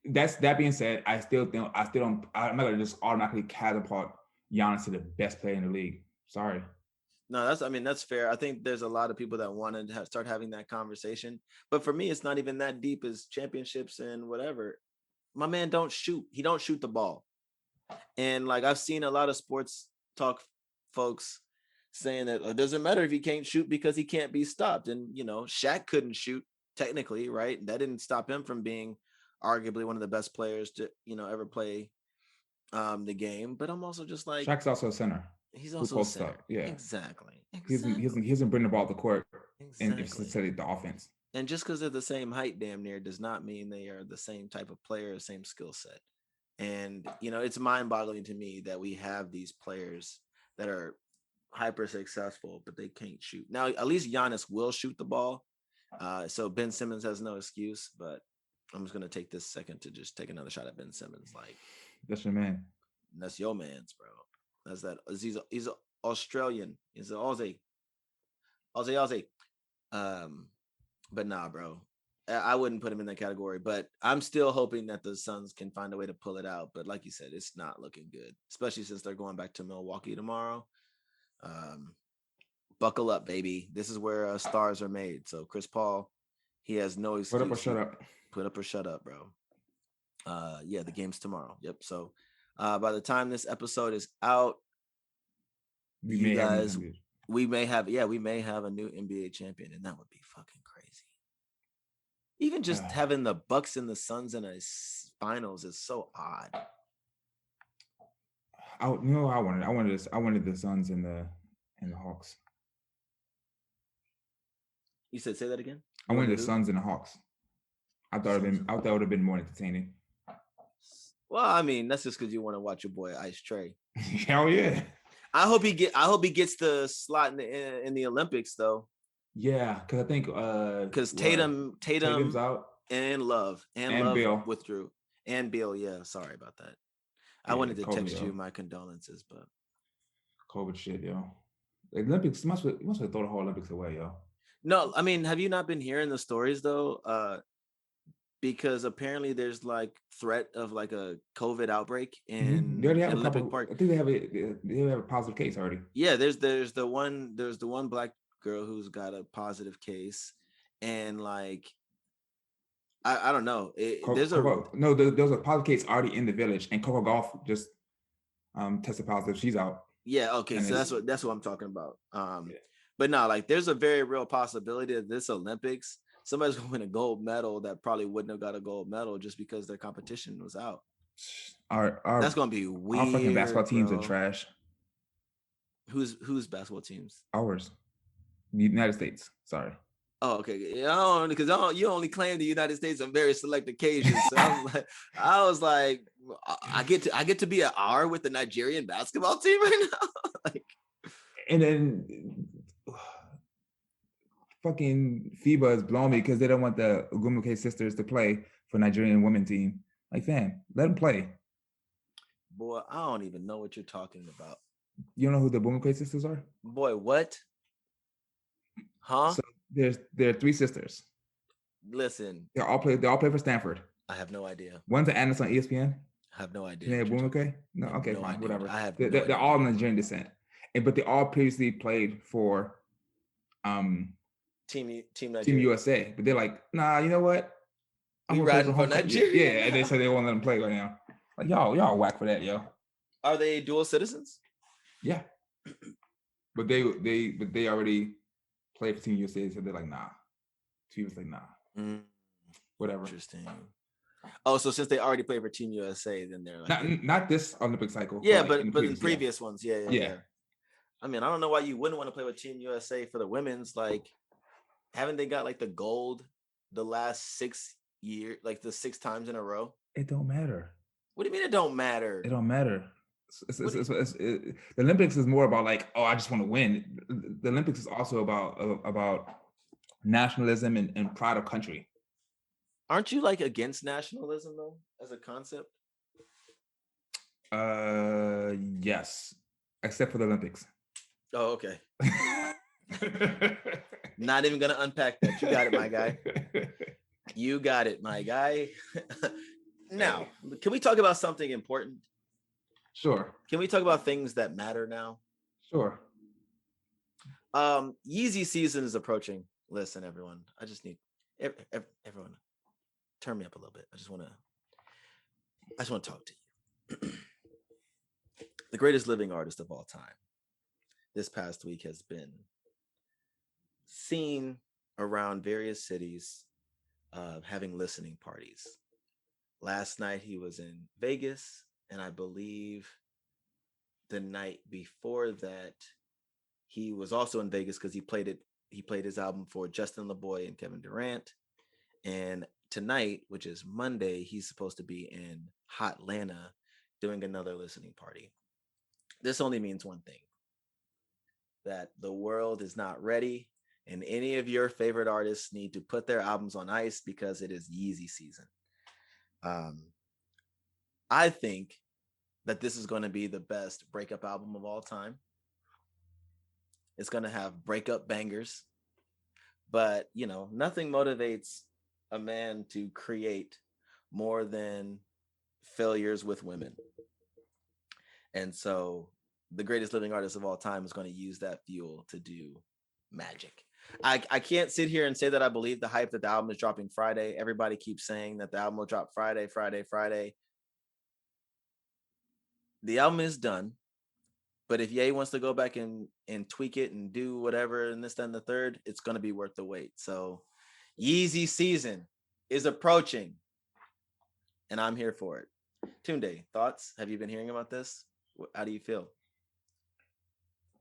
that being said, I'm not gonna just automatically catapult Giannis to the best player in the league. Sorry. No, that's fair. I think there's a lot of people that want to start having that conversation. But for me, it's not even that deep as championships and whatever. My man don't shoot. He don't shoot the ball. And like, I've seen a lot of sports talk folks saying that it doesn't matter if he can't shoot because he can't be stopped. And, Shaq couldn't shoot technically, right? That didn't stop him from being arguably one of the best players to, ever play the game. But I'm also just like, Shaq's also a center. He's also a center. Yeah, exactly. He doesn't bring the ball to the court and Exactly. facilitate the offense. And just because they're the same height, damn near, does not mean they are the same type of player, same skill set. And it's mind-boggling to me that we have these players that are hyper successful, but they can't shoot. Now, at least Giannis will shoot the ball, so Ben Simmons has no excuse. But I'm just gonna take this second to just take another shot at Ben Simmons. Like, that's your man. That's your man's, bro. That's that. He's an Australian. He's an Aussie. But nah, bro. I wouldn't put him in that category. But I'm still hoping that the Suns can find a way to pull it out. But like you said, it's not looking good, especially since they're going back to Milwaukee tomorrow. Buckle up, baby. This is where stars are made. So Chris Paul, he has no excuse. Put up or shut up. Put up or shut up, bro. Yeah, the game's tomorrow. Yep. So by the time this episode is out, we may have a new NBA champion, and that would be fucking crazy. Even just having the Bucks and the Suns in a finals is so odd. I wanted the Suns and the Hawks. You said say that again? I wanted the Suns and the Hawks. I thought it would have been more entertaining. Well, I mean, that's just because you want to watch your boy Ice Trey. Hell yeah! I hope he gets the slot in the Olympics though. Yeah, because I think because Tatum's out and Love Bill withdrew and Bill. Yeah, sorry about that. I wanted to text you my condolences, but COVID shit, yo. The Olympics must have thrown the whole Olympics away, yo. No, I mean, have you not been hearing the stories though? Because apparently there's like threat of like a COVID outbreak in Olympic Park. I think they have a positive case already. Yeah, there's the one black girl who's got a positive case, and like I don't know. There's a positive case already in the village, and Coco Golf just tested positive. She's out. Yeah, okay, so that's what I'm talking about. But no, like there's a very real possibility of this Olympics, somebody's going to win a gold medal that probably wouldn't have got a gold medal just because their competition was out. That's gonna be weird. Our fucking basketball teams bro. are trash. Who's basketball teams? Ours, the United States. Sorry. Oh, okay. Yeah, because you only claim the United States on very select occasions. So I was like, I get to be at R with the Nigerian basketball team right now. Like, and then fucking FIBA is blowing me because they don't want the Ogumuke sisters to play for Nigerian women team. Like, fam, let them play. Boy, I don't even know what you're talking about. You don't know who the Ogumuke sisters are? Boy, what? Huh? So there are 3 sisters. Listen, They all play for Stanford. I have no idea. One's an analyst on ESPN. I have no idea. Yeah, Ogumuke? No, okay, no fine, idea. whatever. I have. They're all Nigerian descent, but they all previously played for Team Team USA. But they're like, nah, you know what? We riding for Nigeria. Yeah, and they said they won't let them play right now. Like, y'all whack for that, yo. Are they dual citizens? Yeah, but they already played for Team USA, so they're like, nah. Team was like, nah. Whatever. Interesting. Oh, so since they already played for Team USA, then they're like not this Olympic cycle. Yeah, but in previous ones, yeah. I mean, I don't know why you wouldn't want to play with Team USA for the women's. Like, haven't they got like the gold the last 6 years, like the 6 times in a row? It don't matter. What do you mean it don't matter? It don't matter. The Olympics is more about like, oh, I just want to win. The Olympics is also about nationalism and pride of country. Aren't you like against nationalism though, as a concept? Yes, except for the Olympics. Oh, okay. Not even gonna unpack that. You got it, my guy. You got it, my guy. Now, can we talk about something important? Sure. Can we talk about things that matter now? Sure. Yeezy season is approaching. Listen, everyone. I just need everyone turn me up a little bit. I just want to talk to you. The greatest living artist of all time this past week has been seen around various cities having listening parties. Last night he was in Vegas, and I believe the night before that he was also in Vegas because he played his album for Justin LeBoy and Kevin Durant. And tonight, which is Monday, he's supposed to be in Hotlanta doing another listening party. This only means one thing: that the world is not ready, and any of your favorite artists need to put their albums on ice because it is Yeezy season. I think that this is going to be the best breakup album of all time. It's going to have breakup bangers, but nothing motivates a man to create more than failures with women. And so the greatest living artist of all time is going to use that fuel to do magic. I can't sit here and say that I believe the hype that the album is dropping Friday. Everybody keeps saying that the album will drop Friday. The album is done. But if Ye wants to go back and tweak it and do whatever and this, that, and the third, it's going to be worth the wait. So Yeezy season is approaching, and I'm here for it. Tunde, thoughts? Have you been hearing about this? How do you feel?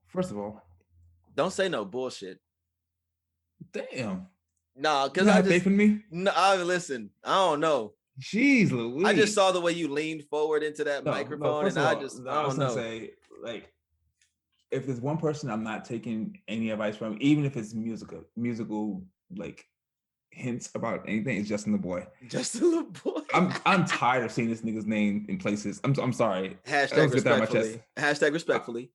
First of all, don't say no bullshit. Damn. No, because I just faith in me. No, listen. I don't know. Jeez, Louise. I just saw the way you leaned forward into that microphone, and I was gonna say, like, if there's one person I'm not taking any advice from, even if it's musical like hints about anything, it's Justin LeBoy. Justin LeBoy. I'm tired of seeing this nigga's name in places. I'm sorry. Hashtag respectfully. Hashtag respectfully.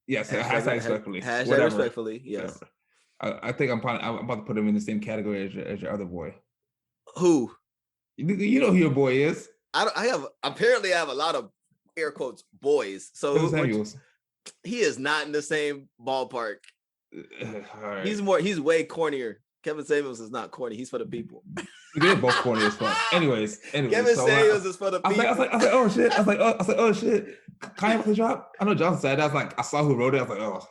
Yes. Hashtag respectfully. Hashtag respectfully. Yes. I think I'm about to put him in the same category as your other boy. Who? You know who your boy is. I have a lot of air quotes boys. So he is not in the same ballpark. Right. He's way cornier. Kevin Samuels is not corny. He's for the people. They're both corny as fuck. Anyways, Kevin Samuels is for the people. I was like, oh shit. I was like, oh shit. Kanye the drop. I know Johnson said that. I saw who wrote it. I was like,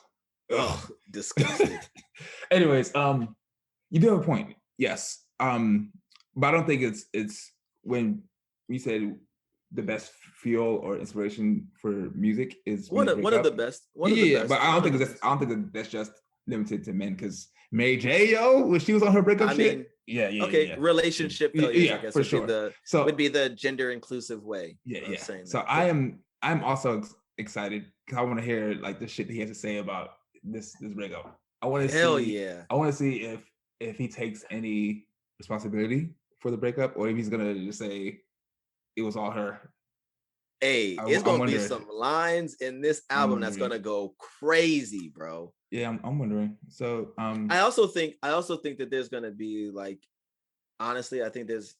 oh, disgusted. Anyways, you do have a point. Yes. But I don't think it's when you said the best fuel or inspiration for music is when they break One of the up. best. One of the Yeah, best. but I don't One of think the it's just, best. I don't think that's just limited to men because Mary J, yo, when she was on her breakup I mean, shit. Yeah, okay, relationship failures, I Yeah, guess for sure. would So be the gender inclusive way of yeah. saying So that. But I'm also excited because I want to hear like the shit that he has to say about this breakup. hell yeah. I want to see if he takes any responsibility for the breakup or if he's gonna just say it was all her. Hey, it's I'm gonna be wondering. some lines in this I'm album that's wondering. gonna go crazy, bro. Yeah, I'm wondering. So I also think that there's gonna be like, honestly, I think there's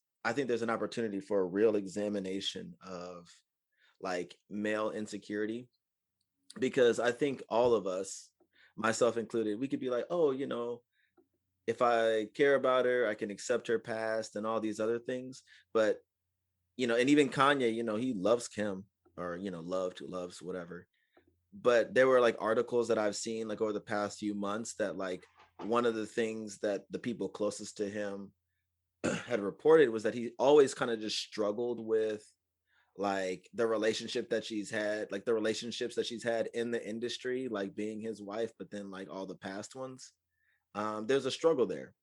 an opportunity for a real examination of like male insecurity, because I think all of us, myself included, we could be like, oh, if I care about her, I can accept her past and all these other things. But, and even Kanye, he loves Kim, or, loves, whatever. But there were like articles that I've seen like over the past few months that like one of the things that the people closest to him had reported was that he always kind of just struggled with like the relationship that she's had, like the relationships that she's had in the industry, like being his wife, but then like all the past ones. There's a struggle there.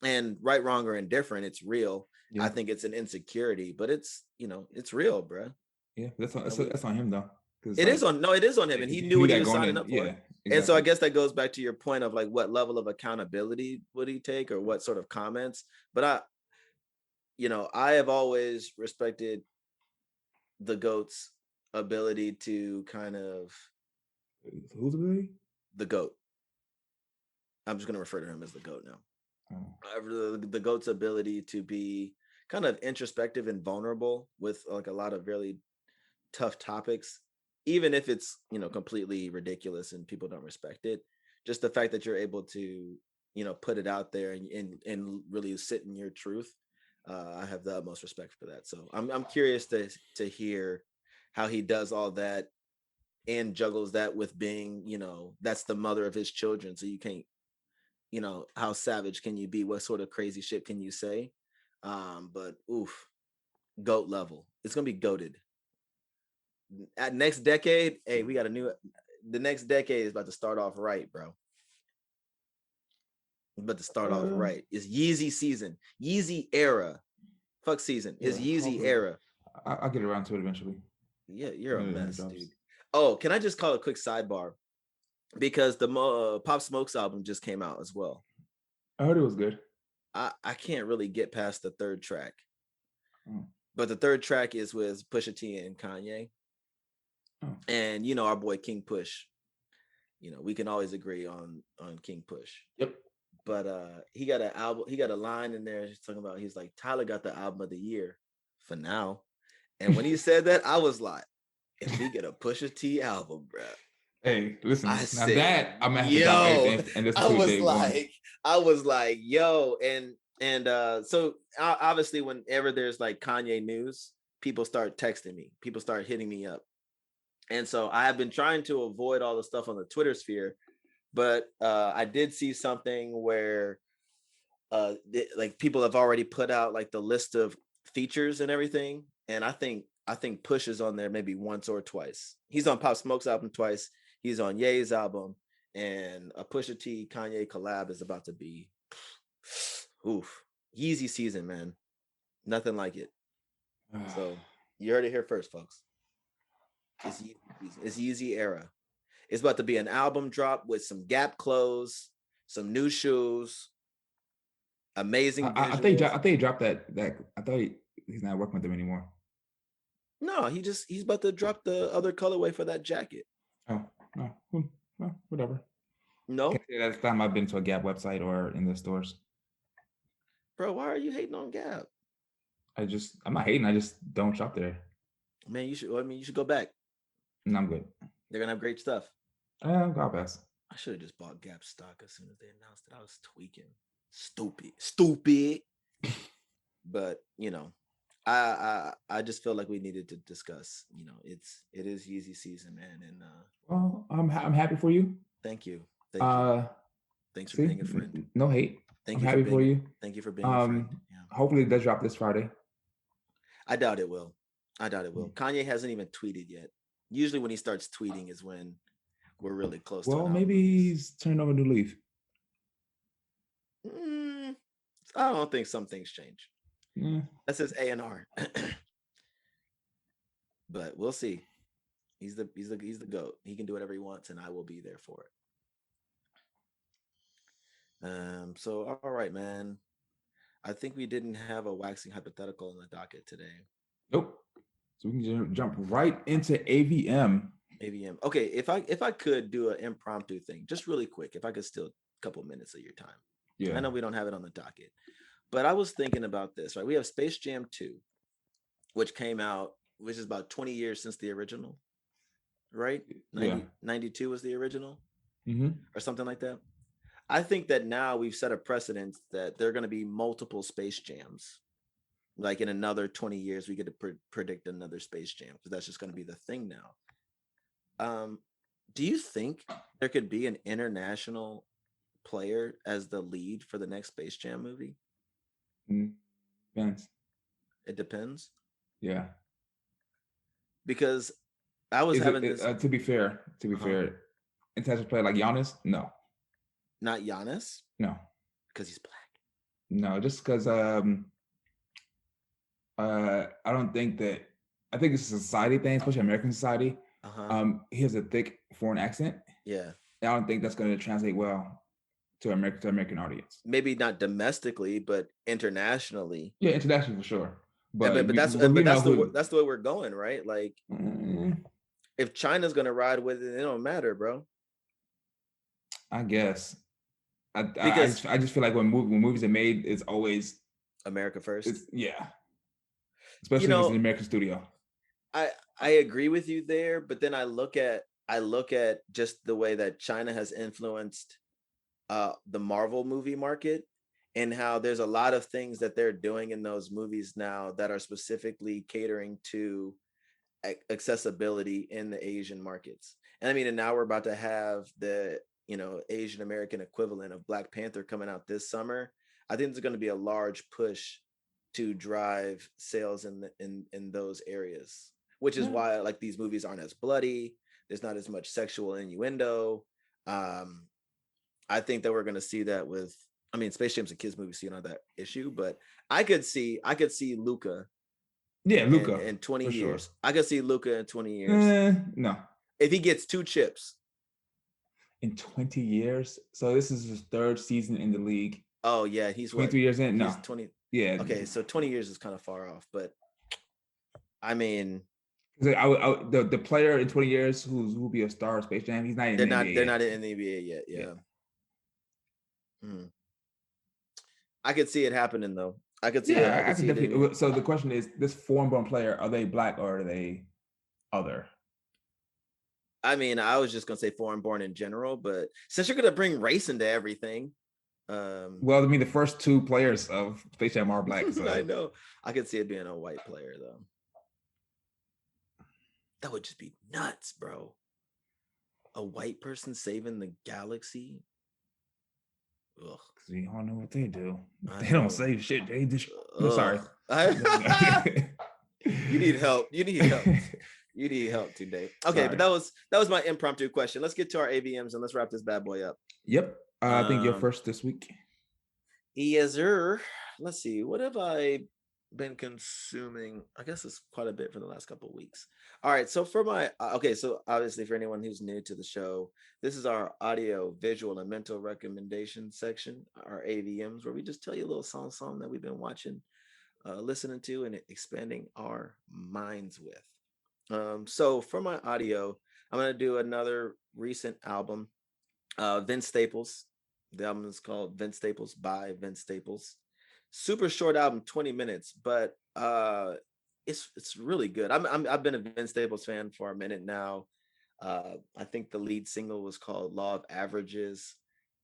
And right, wrong, or indifferent, it's real. yeah, I think it's an insecurity, but it's real, bruh. yeah, And we, that's on him though. Because it is like on no, it is on him, and he he knew knew what he that was going signing in. up for. Yeah, And so I exactly. guess that goes back to your point of like what level of accountability would he take, or what sort of comments. But I have always respected the goat's ability to kind of Who's ability? the goat. I'm just going to refer to him as the goat now. Oh. The goat's ability to be kind of introspective and vulnerable with like a lot of really tough topics, even if it's completely ridiculous and people don't respect it. Just the fact that you're able to put it out there and really sit in your truth. I have the utmost respect for that. So I'm curious to hear how he does all that and juggles that with being, that's the mother of his children. So you can't, how savage can you be? What sort of crazy shit can you say? But oof, goat level. It's gonna be goated. At next decade, hey, we got the next decade is about to start off right, bro. But to start off Uh, right. It's Yeezy season. Yeezy era. Fuck season. It's yeah, Yeezy hopefully era. I'll get around to it eventually. Yeah, you're a When it mess, drops. dude. Oh, can I just call a quick sidebar? Because the Pop Smokes album just came out as well. I heard it was good. I can't really get past the third track. Oh. But the third track is with Pusha T and Kanye. Oh. And our boy King Push. We can always agree on King Push. Yep. But he got a line in there talking about, he's like, Tyler got the album of the year for now. And when he said that, I was like, if we get a Pusha T album, bro. Hey, listen. I Now said, that I'm gonna have to drop yo, everything and listen to it day one. I was like, yo, and so obviously whenever there's like Kanye news, people start texting me, people start hitting me up. And so I have been trying to avoid all the stuff on the Twitter sphere, but I did see something where like people have already put out like the list of features and everything, and I think Push is on there maybe once or twice. He's on Pop Smoke's album twice. He's on Ye's album, and a Pusha T Kanye collab is about to be oof, Yeezy season, man. Nothing like it. So you heard it here first, folks. It's Yeezy season. It's Yeezy era. It's about to be an album drop with some Gap clothes, some new shoes, amazing visuals. I think he dropped that. I thought he's not working with them anymore. No, he's about to drop the other colorway for that jacket. Oh no, whatever. No, Can't say that's the time I've been to a Gap website or in the stores. bro, why are you hating on Gap? I'm not hating. I just don't shop there. Man, you should. I mean, you should go back. No, I'm good. They're gonna have great stuff. I'll pass. I should have just bought Gap stock as soon as they announced it. I was tweaking. Stupid. But I just feel like we needed to discuss. It is Yeezy season, man, and Well, I'm happy for you. thank you. Thanks for See, being a friend. no hate. Thank I'm you for happy for being you. thank you for being a friend. Yeah. Hopefully it does drop this Friday. I doubt it will. I doubt it will. Mm. Kanye hasn't even tweeted yet. Usually when he starts tweeting is when we're really close to an Well, album maybe release. he's turned over a new leaf. I don't think some things change. Yeah. That's his A&R. But we'll see. He's the GOAT. He can do whatever he wants, and I will be there for it. So all right, man. I think we didn't have a waxing hypothetical on the docket today. Nope. So we can jump right into AVM. AVM. Okay, if I could do an impromptu thing, just really quick, if I could steal a couple minutes of your time. Yeah. I know we don't have it on the docket, but I was thinking about this, right? We have Space Jam 2, which came out, which is about 20 years since the original, right? Yeah. 92 was the original Mm-hmm. or something like that. I think that now we've set a precedent that there are going to be multiple Space Jams. Like in another 20 years, we get to predict another Space Jam because that's just going to be the thing now. Do you think there could be an international player as the lead for the next Space Jam movie? Depends. It depends. Yeah. Because I was Is having it this. to be fair, international player like Giannis? No. Not Giannis? No. Because he's black. No, just because I don't think that. I think it's a society thing, especially American society. He has a thick foreign accent. Yeah. And I don't think that's going to translate well to American audience. Maybe not domestically, but internationally. Yeah, internationally for sure. But that's the way we're going, right? Like, if China's gonna ride with it, it don't matter, bro. I guess. I just feel like when movies are made, it's always America first. Yeah. Especially if it's an American studio. I agree with you there, but then I look at just the way that China has influenced the Marvel movie market and how there's a lot of things that they're doing in those movies now that are specifically catering to accessibility in the Asian markets. And I mean, and now we're about to have the Asian American equivalent of Black Panther coming out this summer. I think there's going to be a large push to drive sales in those areas, which is why like these movies aren't as bloody. There's not as much sexual innuendo. I think that we're going to see that with. I mean, Space Jam's a kids movie, so you don't have that issue. But I could see Luca. Yeah, Luca. In 20 years. Sure. I could see Luca in 20 years. No. If he gets 2 chips. In 20 years? So this is his 3rd season in the league. Oh, yeah. He's 23 years in? No. 20. Yeah. Okay, so 20 years is kind of far off. But, I mean... the player in 20 years who will be a star of Space Jam, he's not in the NBA They're not in the NBA yet, yeah. I could see it happening, though. I could see I could definitely. So the question is, this foreign-born player, are they black or are they other? I mean, I was just gonna say foreign-born in general, but since you're gonna bring race into everything, well, I mean, the first 2 players of Space Jam are black. So. I know. I could see it being a white player though. That would just be nuts, bro. A white person saving the galaxy. Ugh. You don't know what they do. They don't save shit. They just. Sorry. You need help. You need help today. Okay, sorry. But that was my impromptu question. Let's get to our AVMs and let's wrap this bad boy up. Yep. I think you're first this week. Yes, sir. Let's see. What have I been consuming? I guess it's quite a bit for the last couple of weeks. All right. So for my so obviously for anyone who's new to the show, this is our audio, visual, and mental recommendation section, our AVMs, where we just tell you a little song that we've been watching, listening to, and expanding our minds with. So for my audio, I'm gonna do another recent album, Vince Staples. The album is called Vince Staples by Vince Staples. Super short album, 20 minutes, but it's really good. I've been a Vince Staples fan for a minute now. I think the lead single was called Law of Averages.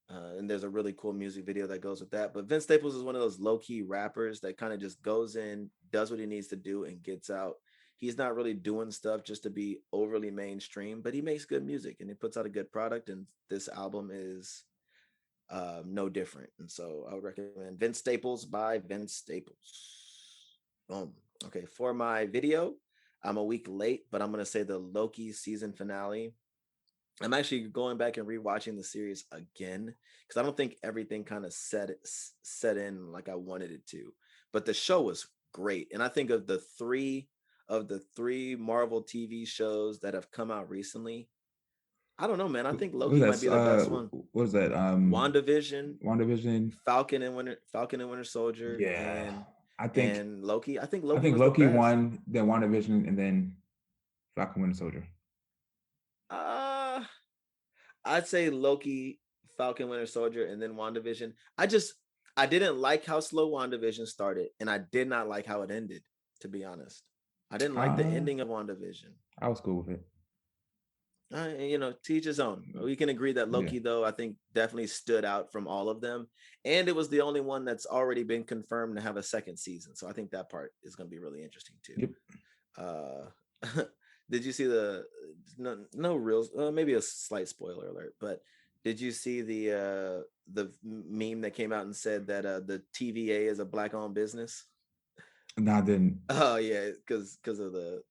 And there's a really cool music video that goes with that. But Vince Staples is one of those low-key rappers that kind of just goes in, does what he needs to do, and gets out. He's not really doing stuff just to be overly mainstream, but he makes good music and he puts out a good product. And this album is no different. And so I would recommend Vince Staples by Vince Staples. Boom. Okay, for my video, I'm a week late, but I'm gonna say the Loki season finale. I'm actually going back and rewatching the series again because I don't think everything kind of set in like I wanted it to. But the show was great, and I think of the three Marvel TV shows that have come out recently, I don't know, man. I think What Loki might is be the best one. what is that? WandaVision, WandaVision. Falcon and Winter Soldier, Yeah, I think and Loki. I think I Loki think was the Loki best. won, then WandaVision, and then Falcon Winter Soldier. Uh I'd say Loki, Falcon Winter Soldier, and then WandaVision. I didn't like how slow WandaVision started, and I did not like how it ended, to be honest. I didn't like the Uh, ending of WandaVision. I was cool with it. Teach his own. We can agree that Yeah. Loki, though, I think definitely stood out from all of them. And it was the only one that's already been confirmed to have a second season. So I think that part is going to be really interesting too. Yep. Did you see no real maybe a slight spoiler alert, but did you see the meme that came out and said that the TVA is a black owned business? No, I didn't. Oh yeah, because of the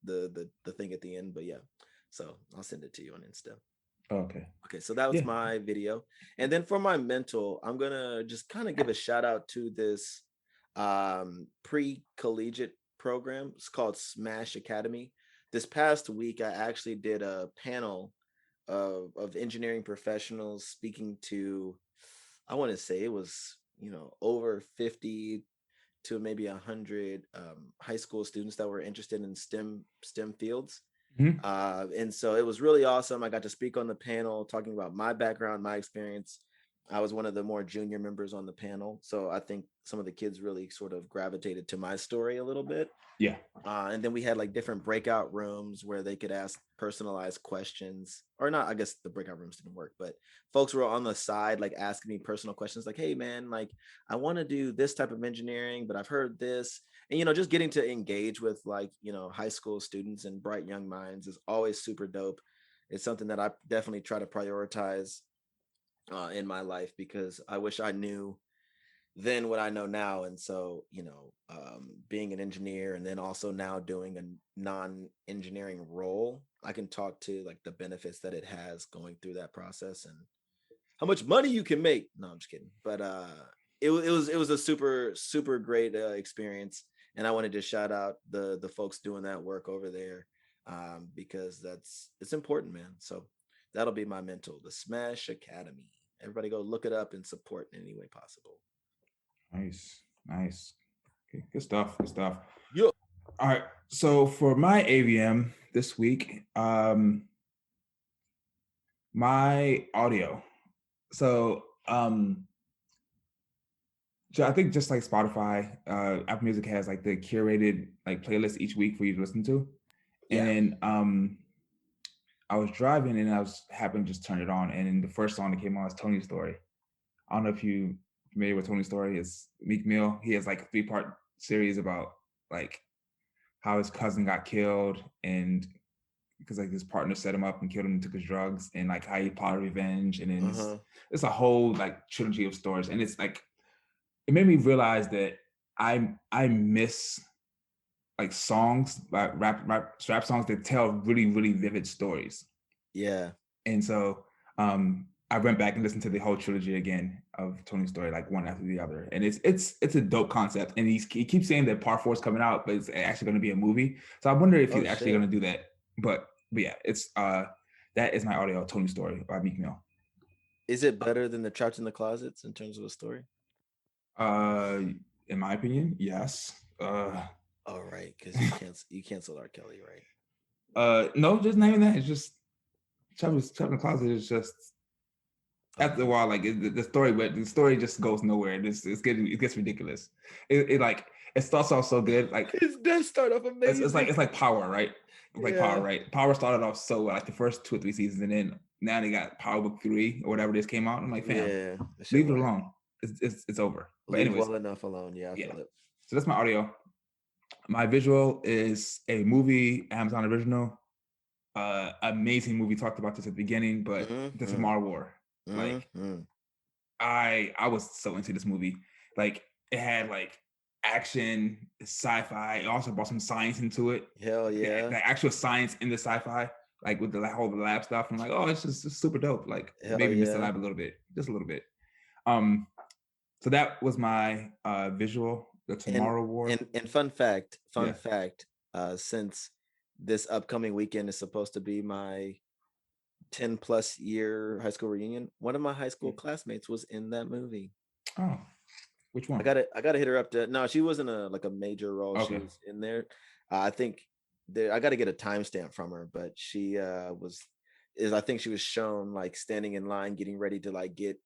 thing at the end. But yeah, so I'll send it to you on Insta. Oh, okay. Okay, so that was Yeah. my video. And then for my mental, I'm gonna just kind of give a shout out to this pre-collegiate program. It's called Smash Academy. This past week, I actually did a panel of engineering professionals speaking to, I want to say it was, over 50 to maybe 100 high school students that were interested in STEM fields. Mhm. And so it was really awesome. I got to speak on the panel talking about my background, my experience. I was one of the more junior members on the panel. So I think some of the kids really sort of gravitated to my story a little bit. Yeah. And then we had like different breakout rooms where they could ask personalized questions, or not. I guess the breakout rooms didn't work, but folks were on the side, like asking me personal questions like, hey, man, like I want to do this type of engineering, but I've heard this. And, just getting to engage with like, high school students and bright young minds is always super dope. It's something that I definitely try to prioritize in my life because I wish I knew then what I know now. And so, being an engineer and then also now doing a non-engineering role, I can talk to like the benefits that it has going through that process and how much money you can make. No, I'm just kidding. But it was a super great experience, and I wanted to shout out the folks doing that work over there because it's important, man. So that'll be my mental, the Smash Academy. Everybody go look it up and support in any way possible. Nice. Nice. Okay. Good stuff. Good stuff. Yo. All right. So for my AVM this week, my audio. So I think just like Spotify, Apple Music has like the curated like playlist each week for you to listen to. Yeah. And I was driving and I was happened to just turn it on, and then the first song that came on was Tony's Story. I don't know if you familiar with Tony's Story. It's Meek Mill. He has like a 3-part series about like how his cousin got killed, and because like his partner set him up and killed him and took his drugs, and like how he plotted revenge, and then it's a whole like trilogy of stories, and it's like it made me realize that I miss like songs, like rap songs that tell really, really vivid stories. Yeah. And so I went back and listened to the whole trilogy again of Tony's Story, like one after the other. And it's a dope concept. And he keeps saying that part 4 is coming out, but it's actually going to be a movie. So I wonder if he's actually going to do that. But yeah, it's that is my audio, Tony's Story by Meek Mill. Is it better than the Trapped in the Closets in terms of a story? In my opinion, yes. All right, because you canceled R. Kelly, right? No, just naming that. It's just Trapped in the Closet is just after a while, like the story just goes nowhere. It gets ridiculous. It starts off so good, like it does start off amazing. It's like Power, right? Power, right? Power started off so well, like the first 2 or 3 seasons, and then now they got Power Book 3 or whatever this came out. I'm like, fam, leave it alone. It's over. But anyways, well enough alone. Yeah, I feel it. So that's my audio. My visual is a movie, Amazon original. Amazing movie. Talked about this at the beginning, but The Tomorrow War. Like I was so into this movie. Like it had like action, sci-fi. It also brought some science into it. Hell yeah. The actual science in the sci-fi, like with the whole lab stuff. I'm like, oh, it's just super dope. Like Hell maybe missed the yeah. lab a little bit, just a little bit. So that was my visual, the Tomorrow War. And fun fact, Yeah. since this upcoming weekend is supposed to be my 10 plus year high school reunion, one of my high school classmates was in that movie. Oh, which one? I gotta hit her up to. No, she wasn't a major role. Okay. She was in there. I think I got to get a timestamp from her, but she I think she was shown like standing in line, getting ready to like get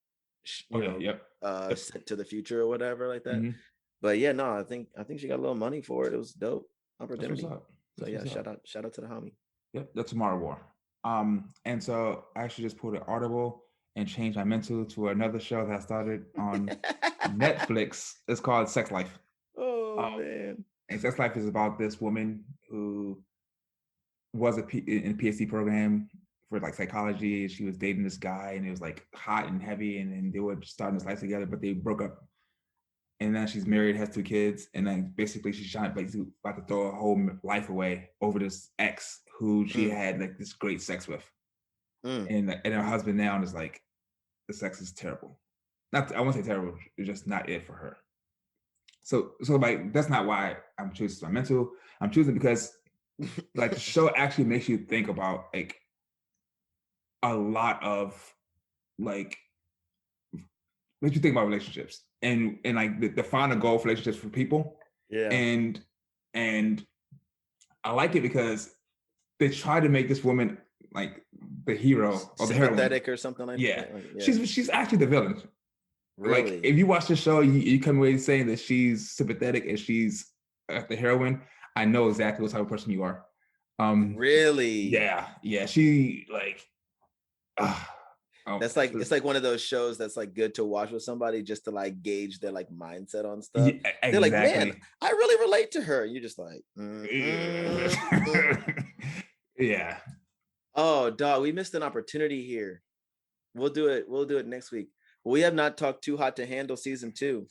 sent to the future or whatever like that. Mhm. But yeah, no, I think she got a little money for it. It was dope opportunity. That's what's up. Shout out to the homie. Yep, the Tomorrow War. And so I actually just put an Audible and changed my mental to another show that I started on Netflix. It's called Sex Life. Oh man. And Sex Life is about this woman who was in a PhD program for like psychology. She was dating this guy and it was like hot and heavy, and then they were starting this life together, but they broke up. And then she's married, has 2 kids, and then basically she's about to throw her whole life away over this ex who she had like this great sex with. And her husband now is like, the sex is terrible. I won't say terrible, it's just not it for her. So like that's not why I'm choosing my mental. I'm choosing because like the show actually makes you think about like a lot of like makes you think about relationships and like the final goal for relationships for people. Yeah. And I like it because they try to make this woman like the hero or the heroine. Sympathetic or something like that. Like, yeah. She's actually the villain. Really? Like if you watch the show, you come away saying that she's sympathetic and she's the heroine. I know exactly what type of person you are. Really? Yeah. She like. That's like it's like one of those shows that's like good to watch with somebody just to like gauge their like mindset on stuff. Yeah, exactly. They're like, man, I really relate to her. You're just like, yeah. Oh, dog, we missed an opportunity here. We'll do it next week. We have not talked Too Hot to Handle season 2.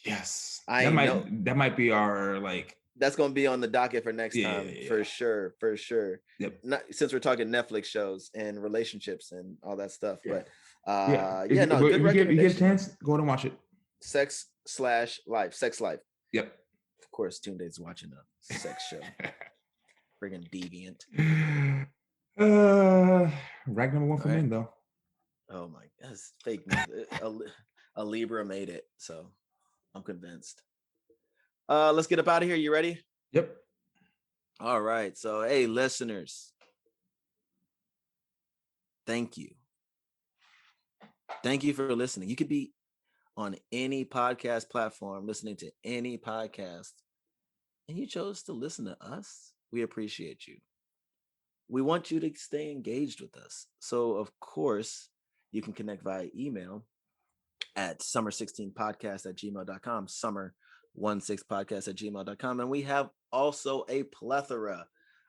Yes, I know that might be our like. That's gonna be on the docket for next time, for sure. Yep. Not since we're talking Netflix shows and relationships and all that stuff, but good recommendation. You get a chance, go and watch it. Sex Life. Yep. Of course, Tunde's watching a sex show. Friggin' deviant. Rank number 1 for men though. Oh my, that's fake news. A Libra made it, so I'm convinced. Let's get up out of here. You ready? Yep. All right. So, hey, listeners, thank you. Thank you for listening. You could be on any podcast platform listening to any podcast, and you chose to listen to us. We appreciate you. We want you to stay engaged with us. So, of course, you can connect via email at summer16podcast@gmail.com, summer16podcast@gmail.com. And we have also a plethora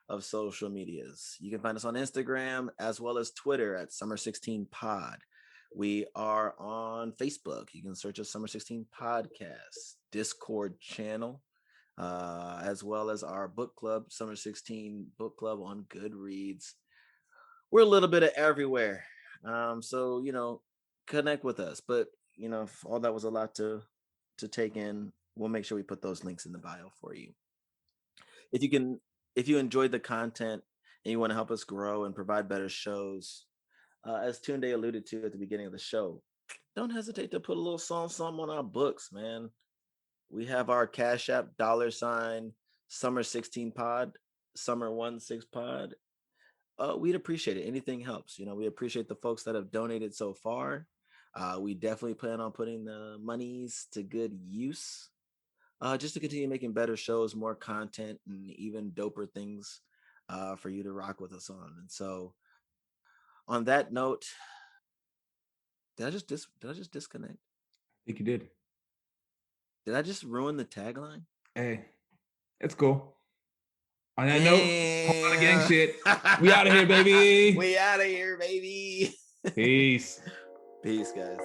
of social medias. You can find us on Instagram as well as Twitter at summer16pod. We are on Facebook. You can search us Summer 16 Podcast, Discord channel, as well as our book club, Summer 16 Book Club on Goodreads. We're a little bit of everywhere. So, connect with us. But, if all that was a lot to take in, we'll make sure we put those links in the bio for you. If you enjoyed the content and you want to help us grow and provide better shows, as Tunde alluded to at the beginning of the show, don't hesitate to put a little something on our books, man. We have our Cash App $ Summer 16 Pod, Summer 16 Pod. We'd appreciate it. Anything helps. We appreciate the folks that have donated so far. We definitely plan on putting the monies to good use, just to continue making better shows, more content, and even doper things for you to rock with us on. And so, on that note, did I just disconnect? I think you did. Did I just ruin the tagline? Hey, it's cool. On that note, hold on to gang shit. We out of here, baby. We out of here, baby. Peace. Peace, guys.